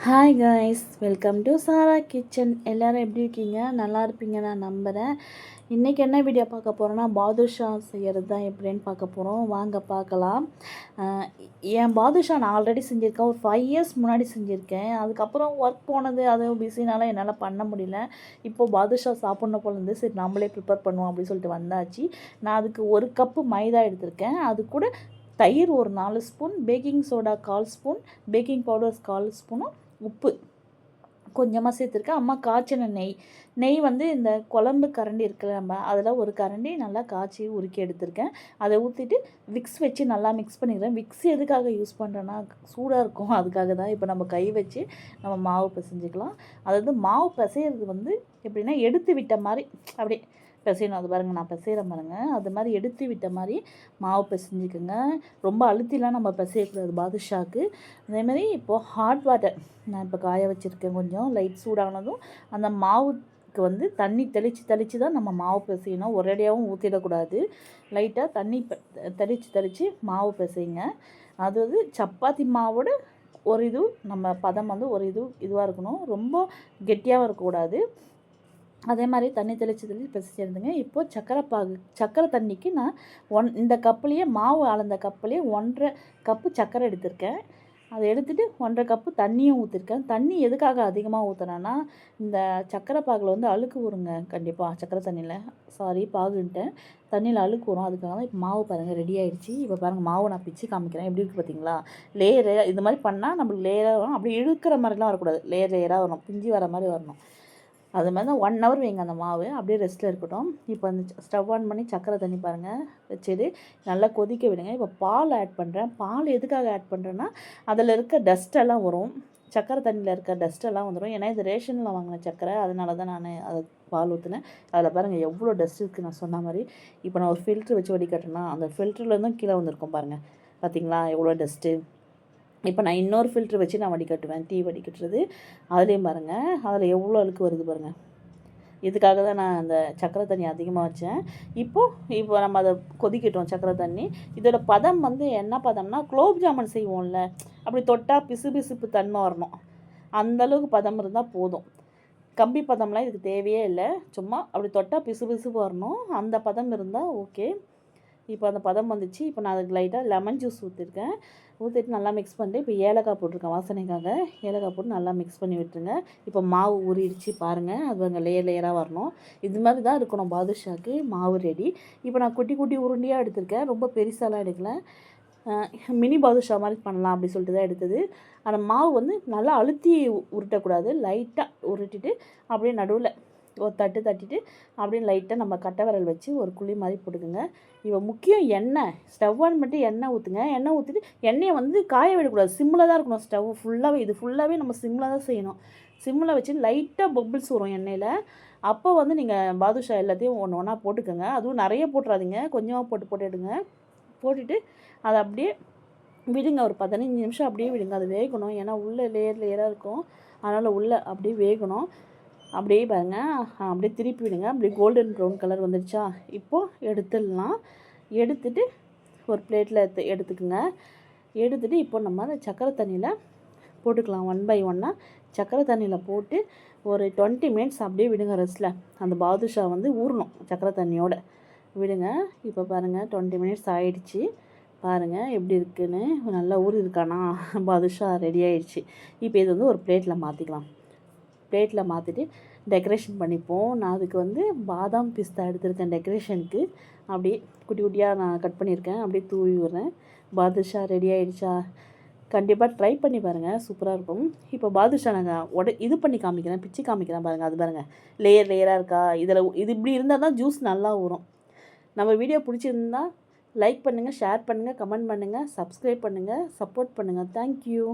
Hi guys, welcome to Sara kitchen. எல்லோரும் எப்படி இருக்கீங்க? நல்லா இருப்பீங்க நான் நம்புகிறேன். இன்றைக்கி என்ன வீடியோ பார்க்க போகிறோன்னா, பாதுஷா செய்கிறது தான் எப்படின்னு பார்க்க போகிறோம். வாங்க பார்க்கலாம். என் பாதுஷா நான் ஆல்ரெடி செஞ்சுருக்கேன். ஒரு 5 இயர்ஸ் முன்னாடி செஞ்சுருக்கேன். அதுக்கப்புறம் ஒர்க் போனது, அது பிஸினால என்னால் பண்ண முடியல. இப்போது பாதுஷா சாப்பிட்ணும் போல இருந்து, சரி நம்மளே ப்ரிப்பேர் பண்ணுவோம் அப்படின்னு சொல்லிட்டு வந்தாச்சு. நான் அதுக்கு 1 கப்பு மைதா எடுத்திருக்கேன். அது கூட தயிர் ஒரு 4 spoon, baking soda 1/4 spoon, baking powder 1/4 ஸ்பூனும், உப்பு கொஞ்சமாக சேர்த்துருக்கேன். அம்மா காய்ச்சின நெய் வந்து இந்த குழம்பு கரண்டி இருக்குல்ல, நம்ம அதில் ஒரு கரண்டி நல்லா காய்ச்சி உருக்கி எடுத்திருக்கேன். அதை ஊற்றிட்டு விக்ஸ் வச்சு நல்லா மிக்ஸ் பண்ணிக்கிறேன். விக்ஸ் எதுக்காக யூஸ் பண்ணுறேன்னா, சூடாக இருக்கும், அதுக்காக தான். இப்போ நம்ம கை வச்சு நம்ம மாவு பிசைஞ்சிக்கலாம். அதாவது மாவு பிசையிறது வந்து எப்படின்னா, எடுத்து விட்ட மாதிரி அப்படியே பிசையணும். அது பாருங்கள், நான் பிசைகிறேன் பாருங்கள். அது மாதிரி எடுத்து விட்ட மாதிரி மாவு பிசைஞ்சிக்கோங்க. ரொம்ப அழுத்திலாம் நம்ம பிசையக்கூடாது பாதுஷாக்கு. அதேமாதிரி இப்போது ஹாட் வாட்டர் நான் இப்போ காய வச்சுருக்கேன். கொஞ்சம் லைட் சூடானதும் அந்த மாவுக்கு வந்து தண்ணி தெளித்து தான் நம்ம மாவு பிசையணும். ஒரேடியாகவும் ஊற்றிடக்கூடாது. லைட்டாக தண்ணி தெளித்து மாவு பிசைங்க. அதாவது சப்பாத்தி மாவோட ஒரு இது நம்ம பதம் வந்து ஒரு இதுவாக இருக்கணும். ரொம்ப கெட்டியாகவும் இருக்கக்கூடாது. அதே மாதிரி தண்ணி தெளித்து பிசைச்சிருந்துங்க. இப்போது சர்க்கரை தண்ணிக்கு நான் இந்த கப்புலேயே மாவு அளந்த கப்புலேயே 1.5 கப்பு சர்க்கரை எடுத்திருக்கேன். அதை எடுத்துகிட்டு 1.5 கப்பு தண்ணியும் ஊற்றிருக்கேன். தண்ணி எதுக்காக அதிகமாக ஊற்றினேன்னா, இந்த சர்க்கரை பாகில் வந்து அழுக்கு வருங்க. கண்டிப்பாக சர்க்கரை தண்ணியில் பாகுன்ட்டேன், தண்ணியில் அழுக்கு வரும். அதுக்காக தான். இப்போ மாவு பாருங்கள் ரெடி ஆகிடுச்சு. இப்போ பாருங்கள், மாவு நான் பிச்சு காமிக்கிறேன். எப்படி இருக்குது பார்த்தீங்களா? லேயரு இது மாதிரி பண்ணால் நம்மளுக்கு லேயராக வரும். அப்படி இழுக்கிற மாதிரிலாம் வரக்கூடாது. லேயராக வரணும், பிஞ்சு வர மாதிரி வரணும். அது மாதிரி தான் 1 ஹவர் வைங்க அந்த மாவு. அப்படியே ரெஸ்ட்டில் இருக்கட்டும். இப்போ அந்த ஸ்டவ் ஆன் பண்ணி சர்க்கரை தண்ணி பாருங்கள் வச்சுட்டு நல்லா கொதிக்க விடுங்க. இப்போ பால் ஆட் பண்ணுறேன். பால் எதுக்காக ஆட் பண்ணுறேன்னா, அதில் இருக்க டஸ்ட்டெல்லாம் வரும். சர்க்கரை தண்ணியில் இருக்க டஸ்ட்டெல்லாம் வந்துடும். ஏன்னா இது ரேஷனில் வாங்கின சர்க்கரை, அதனால தான் நான் அதை பால் ஊற்றினேன். அதில் பாருங்கள் எவ்வளோ டஸ்ட் இருக்குது. நான் சொன்ன மாதிரி இப்போ நான் ஒரு ஃபில்ட்ரு வச்சு வடிகட்டினா அந்த ஃபில்ட்ருலேருந்தும் கீழே வந்திருக்கும் பாருங்கள். பார்த்திங்களா எவ்வளோ டஸ்ட்டு? இப்போ நான் இன்னொரு ஃபில்ட்ரு வச்சு நான் வடிகட்டுவேன். டீ வடிகட்டுறது. அதுலேயும் பாருங்கள், அதில் எவ்வளோ அழுக்கு வருது பாருங்கள். இதுக்காக தான் நான் அந்த சர்க்கரை தண்ணி அதிகமாக வச்சேன். இப்போ நம்ம அதை கொதிக்கட்டும் சர்க்கரை தண்ணி. இதோட பதம் வந்து என்ன பதம்னா, குலோப் ஜாமுன் செய்வோம்ல, அப்படி தொட்டால் பிசுபிசுப்பு தன்மை வரணும். அந்தளவுக்கு பதம் இருந்தால் போதும். கம்பி பதம்லாம் இதுக்கு தேவையே இல்லை. சும்மா அப்படி தொட்டால் பிசுபிசுப்பு வரணும். அந்த பதம் இருந்தால் ஓகே. இப்போ அந்த பதம் வந்துச்சு. இப்போ நான் அதுக்கு லைட்டாக லெமன் ஜூஸ் ஊற்றிட்டு நல்லா மிக்ஸ் பண்ணிட்டு, இப்போ ஏலக்காய் போட்டிருக்கேன் வாசனைக்காக. ஏலக்காய் போட்டு நல்லா மிக்ஸ் பண்ணி விட்டுருங்க. இப்போ மாவு ஊறிடுச்சு பாருங்கள். அது அங்கே லேயராக வரணும். இது மாதிரி தான் இருக்கணும் பாதுஷாக்கு. மாவு ரெடி. இப்போ நான் குட்டி குட்டி உருண்டியாக எடுத்திருக்கேன். ரொம்ப பெருசாலாம் எடுக்கல. மினி பாதுஷா மாதிரி பண்ணலாம் அப்படி சொல்லிட்டு தான் எடுத்தது. அந்த மாவு வந்து நல்லா அழுத்தி உருட்டக்கூடாது. லைட்டாக உருட்டிட்டு அப்படியே நடுவில் ஒரு தட்டிட்டு அப்படியே லைட்டாக நம்ம கட்டை விரல் வச்சு ஒரு குழி மாதிரி போட்டுக்குங்க. இப்போ முக்கியம் எண்ணெய். ஸ்டவ் ஆன் பண்ணிட்டு எண்ணெய் ஊற்றுங்க. எண்ணெய் ஊற்றிட்டு எண்ணெயை வந்து காய விடக்கூடாது. சிம்மில் தான் இருக்கணும். ஸ்டவ் ஃபுல்லாகவே இது ஃபுல்லாகவே நம்ம சிம்மில் தான் செய்யணும். சிம்மில் வச்சு லைட்டாக பபிள்ஸ் வரும் எண்ணெயில். அப்போ வந்து நீங்கள் பாதுஷா எல்லாத்தையும் ஒன்று ஒன்றா போட்டுக்கோங்க. அதுவும் நிறைய போட்டுறாதீங்க, கொஞ்சமாக போட்டு எடுங்க. போட்டுட்டு அதை அப்படியே விடுங்க. ஒரு 15 நிமிஷம் அப்படியே விடுங்க. அது வேகணும். ஏன்னா உள்ளே லேயராக இருக்கும். அதனால் உள்ளே அப்படியே வேகணும். அப்படியே பாருங்கள், அப்படியே திருப்பி விடுங்க. அப்படியே கோல்டன் ப்ரௌன் கலர் வந்துடுச்சா? இப்போது எடுத்துடலாம். எடுத்துகிட்டு ஒரு பிளேட்டில் எடுத்துக்கோங்க. எடுத்துகிட்டு இப்போ நம்ம அந்த சர்க்கரை தண்ணியில் போட்டுக்கலாம். 1 பை 1 சர்க்கரை தண்ணியில் போட்டு ஒரு 20 மினிட்ஸ் அப்படியே விடுங்க ரெஸ்ட்டில். அந்த பாதுஷா வந்து ஊறணும் சர்க்கரை தண்ணியோடு விடுங்க. இப்போ பாருங்கள் 20 மினிட்ஸ் ஆகிடுச்சு. பாருங்கள் எப்படி இருக்குதுன்னு. நல்லா ஊறி இருக்கானா? பாதுஷா ரெடி ஆகிடுச்சு. இப்போ இது வந்து ஒரு பிளேட்டில் மாற்றிக்கலாம். பிளேட்டில் மாற்றிட்டு டெக்கரேஷன் பண்ணிப்போம். நான் அதுக்கு வந்து பாதாம் பிஸ்தா எடுத்திருக்கேன் டெக்கரேஷனுக்கு. அப்படியே குட்டி குட்டியாக நான் கட் பண்ணியிருக்கேன். அப்படியே தூவி விடுறேன். பாதுஷா ரெடி ஆகிடுச்சா? கண்டிப்பாக ட்ரை பண்ணி பாருங்கள், சூப்பராக இருக்கும். இப்போ பாதுஷா நாங்கள் இது பண்ணி காமிக்கிறேன், பிச்சு காமிக்கிறேன் பாருங்கள். அது பாருங்கள் லேயராக இருக்கா? இது இப்படி இருந்தால் தான் ஜூஸ் நல்லா வரும். நம்ம வீடியோ பிடிச்சிருந்தா லைக் பண்ணுங்கள், ஷேர் பண்ணுங்கள், கமெண்ட் பண்ணுங்கள், சப்ஸ்கிரைப் பண்ணுங்கள், சப்போர்ட் பண்ணுங்கள். தேங்க்யூ.